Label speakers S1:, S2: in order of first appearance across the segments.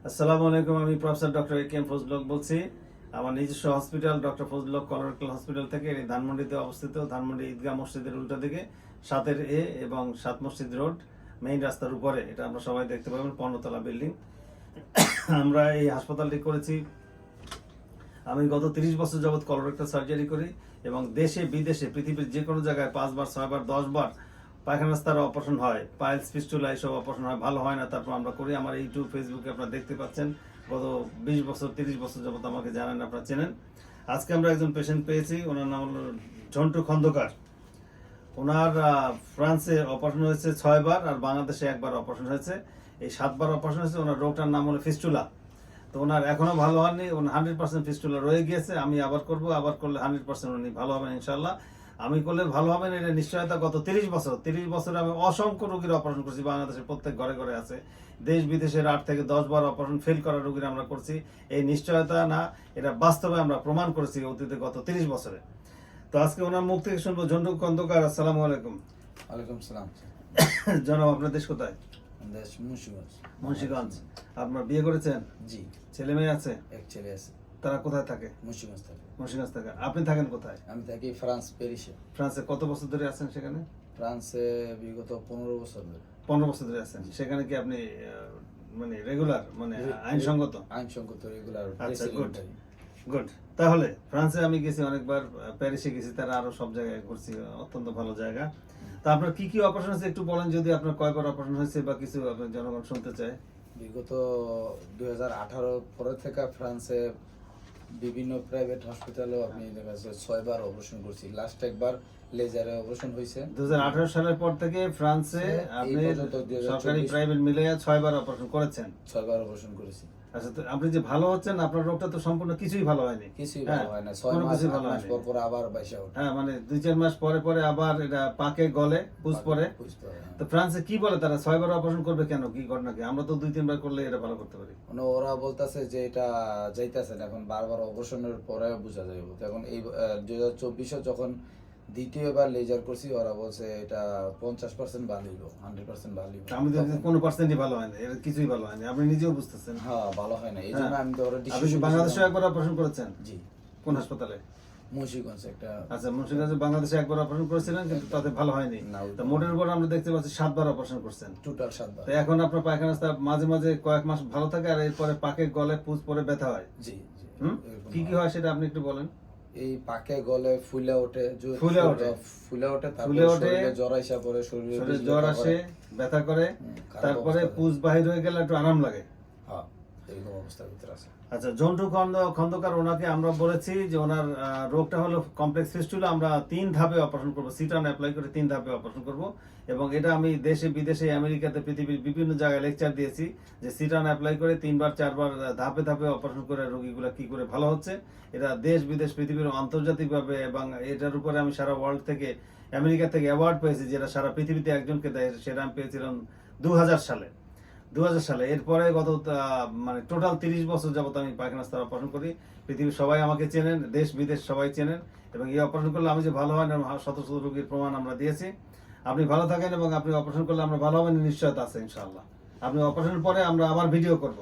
S1: আসসালামু আলাইকুম। আমি professor doctor A K M Fazlul Haque বলছি। আমার নিজস্ব hospital doctor Fazlul Haque colorectal hospital থেকে ধানমন্ডিতে অবস্থিত, ধানমন্ডি ঈদগাহ মসজিদের উল্টো দিকে 7-এ এবং 7 মসজিদ রোড মেইন রাস্তার উপরে। এটা আমরা সবাই দেখতে পাবেন, 15 তলা বিল্ডিং। আমরা এই হাসপাতালটি করেছি, আমি গত 30 বছর যাবৎ কলোরেক্টাল সার্জারি করি এবং দেশে বিদেশে পৃথিবীর যে কোনো জায়গায় 5 বার 6 বার 10 বার পায়খানা রাস্তার অপারেশন হয়, পাইলস ফিস্টুলা এইসব অপারেশন হয়, ভালো হয় না, তারপর আমরা করি। আমার ইউটিউব ফেসবুকে আপনারা দেখতে পাচ্ছেন, গত 20 বছর 30 বছর যাবৎ আমাকে জানেন, আপনারা চেনেন। আজকে আমরা একজন পেশেন্ট পেয়েছি, ওনার নাম হলো ঝন্টু খন্দকার। ওনার ফ্রান্সে অপারেশন হয়েছে 6 বার আর বাংলাদেশে 1 বার অপারেশন হয়েছে। এই 7 বার অপারেশন হয়েছে। ওনার রোগটার নাম হলো ফিস্টুলা। তো ওনার এখনো ভালো হয়নি, ওনার 100% ফিস্টুলা রয়ে গিয়েছে। আমি আবার করব, আবার করলে 100% উনি ভালো হবেন ইনশাল্লাহ। আমি করলে ভালো হবেন এটা নিশ্চয়তা। গত 30 বছরে আমি অসংখ্য রোগীর অপারেশন করছি, বাংলাদেশের প্রত্যেক ঘরে ঘরে আছে। দেশ বিদেশের 8 থেকে 10 বার অপারেশন ফেল করা রোগীর আমরা করছি। এই নিশ্চয়তা না, এটা বাস্তবে আমরা প্রমাণ করেছি অতীতে গত 30 বছরে। তো আজকে ওনার মুখ থেকে শুনবো। ঝন্টু খন্দকার, আসসালামু আলাইকুম।
S2: ওয়ালাইকুম সালাম।
S1: জনাব, আপনার দেশ কোথায়?
S2: দেশ মুন্সিগঞ্জ।
S1: মুন্সিগঞ্জ। আপনার বিয়ে করেছেন?
S2: জি।
S1: ছেলে মেয়ে আছে?
S2: এক ছেলে আছে।
S1: তারা কোথায় থাকে?
S2: মুন্সিগঞ্জ থাকে।
S1: মুন্সিগঞ্জ থাকে। আপনি থাকেন কোথায়?
S2: আমি থাকি ফ্রান্স, প্যারিসে।
S1: ফ্রান্সে কত বছর ধরে আছেন সেখানে?
S2: ফ্রান্সে বিগত 15 বছর ধরে।
S1: 15 বছর ধরে আছেন সেখানে। কি আপনি মানে রেগুলার, মানে আইনসঙ্গত?
S2: আইনসঙ্গত রেগুলার।
S1: আচ্ছা, গুড গুড। তাহলে ফ্রান্সে আমি গেছি অনেকবার, প্যারিসে গেছি, তারা আরো সব জায়গায় ঘুরছি, অত্যন্ত ভালো জায়গা। তা আপনার কি কি অপারেশন হয়েছে একটু বলেন, যদি আপনার কয়বার অপারেশন হয়েছে বা কিছু আপনার জনগণ শুনতে চায়।
S2: বিগত 2018 পরে থেকে ফ্রান্সে বিভিন্ন প্রাইভেট হসপিটালেও আমি দেখা যাচ্ছে 6 বার অপারেশন করছি। লাস্ট একবার লেজারে অপারেশন হয়েছে
S1: 2018 সালের পর থেকে ফ্রান্সে আপনি সরকারি প্রাইভেট মিলে 6 বার অপারেশন করেছেন।
S2: 6 বার অপারেশন করেছি।
S1: আচ্ছা, তো আপনি যে ভালো হচ্ছেন, আপনার রোগটা তো সম্পূর্ণ কিছুই ভালো হয়নি।
S2: কিছুই ভালো হয় না। 6 মাস পর পর আবার বাইসা ওঠে।
S1: হ্যাঁ, মানে 2-4 মাস পরে পরে আবার এটা পাকে গলে পুষ পরে। তো ফ্রান্সে কি বলে তারা 6 বার অপারেশন করবে কেন, কি ঘটনা কি? আমরা তো 2-3 বার করলে এটা ভালো করতে পারি।
S2: মানে ওরা বলতেছে যে এটা যাইতেছে না, এখন বারবার অপারেশনের পরে বোঝা যাবে। এখন এই 2024 যখন দ্বিতীয়বার লেজার করছি, ওরা বলছে এটা 50% ভালো হইব, 100% ভালো হইব।
S1: আমি তো কোনো পার্সেন্টই ভালো হয় না, এটা কিছুই ভালো হয়নি, আপনি নিজেও বুঝতেছেন।
S2: হ্যাঁ, ভালো হয় না, এই জন্য আমি তো ওরা
S1: আপনি বাংলাদেশে একবার অপারেশন করেছেন?
S2: জি।
S1: কোন হাসপাতালে?
S2: মুন্সিগঞ্জ একটা।
S1: আচ্ছা, মুন্সিগঞ্জে বাংলাদেশে একবার অপারেশন করেছিলেন, কিন্তু তাতে ভালো হয়নি। তো মোটের উপর আমরা দেখতে পাচ্ছি 7 বার অপারেশন করছেন,
S2: টোটাল 7 বার।
S1: তো এখন আপনার পায়খানা রাস্তা মাঝে মাঝে কয়েক মাস ভালো থাকে আর এরপরে পাকে গলে পুষ পরে ব্যথা হয়।
S2: জি জি।
S1: কি কি হয় সেটা আপনি একটু বলেন।
S2: এই পাকে গলে ফুলে ওঠে, তারপরে শরীরে জ্বর আসা পরে, শরীরে
S1: জ্বর আসে, ব্যথা করে, তারপরে পুষ বাহির হয়ে গেলে একটু আরাম লাগে।
S2: হ্যাঁ, এরকম অবস্থার ভিতরে আছে।
S1: আচ্ছা, ঝন্টু খন্দকার, ওনাকে আমরা বলেছি যে ওনার রোগটা হলো কমপ্লেক্স ফিস্টুলা। আমরা 3 ধাপে অপারেশন করবো, সিটান অ্যাপ্লাই করে 3 ধাপে অপারেশন করব। এবং এটা আমি দেশে বিদেশে আমেরিকাতে পৃথিবীর বিভিন্ন জায়গায় লেকচার দিয়েছি যে সিটান অ্যাপ্লাই করে 3 বার 4 বার ধাপে ধাপে অপারেশন করে রোগীগুলা কি করে ভালো হচ্ছে। এটা দেশ বিদেশ পৃথিবীর আন্তর্জাতিকভাবে, এবং এটার উপরে আমি সারা ওয়ার্ল্ড থেকে, আমেরিকা থেকে অ্যাওয়ার্ড পেয়েছি, যেটা সারা পৃথিবীতে একজনকে দেয়। সেটা আমি পেয়েছিলাম 2000 সালে। এরপরে গত মানে টোটাল 30 বছর যাবত আমি পায়খানা রাস্তার অপারেশন করি। পৃথিবীর সবাই আমাকে চেনেন, দেশ বিদেশ সবাই চেনেন। এবং এই অপারেশন করলে আমি যে ভালো হয় না, শত শত রোগীর প্রমাণ আমরা দিয়েছি। আপনি ভালো থাকেন এবং আপনি অপারেশন করলে আমরা ভালো হবেন নিশ্চয়তা আছে ইনশাআল্লাহ। আপনি অপারেশনের পরে আমরা আবার ভিডিও করব,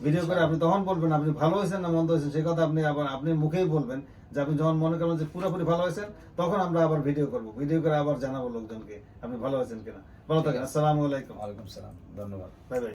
S1: ভিডিও করে আপনি তখন বলবেন আপনি ভালো হয়েছেন না মন্দ হয়েছেন, সে কথা আপনি আবার আপনি মুখেই বলবেন। যে আপনি যখন মনে করেন যে পুরোপুরি ভালো হয়েছেন, তখন আমরা আবার ভিডিও করব, ভিডিও করে আবার জানাবো লোকজনকে আপনি ভালো হয়েছেন কিনা। ভালো থাকেন। আসসালামু আলাইকুম।
S2: ওয়ালাইকুম সালাম, ধন্যবাদ।
S1: Bye bye.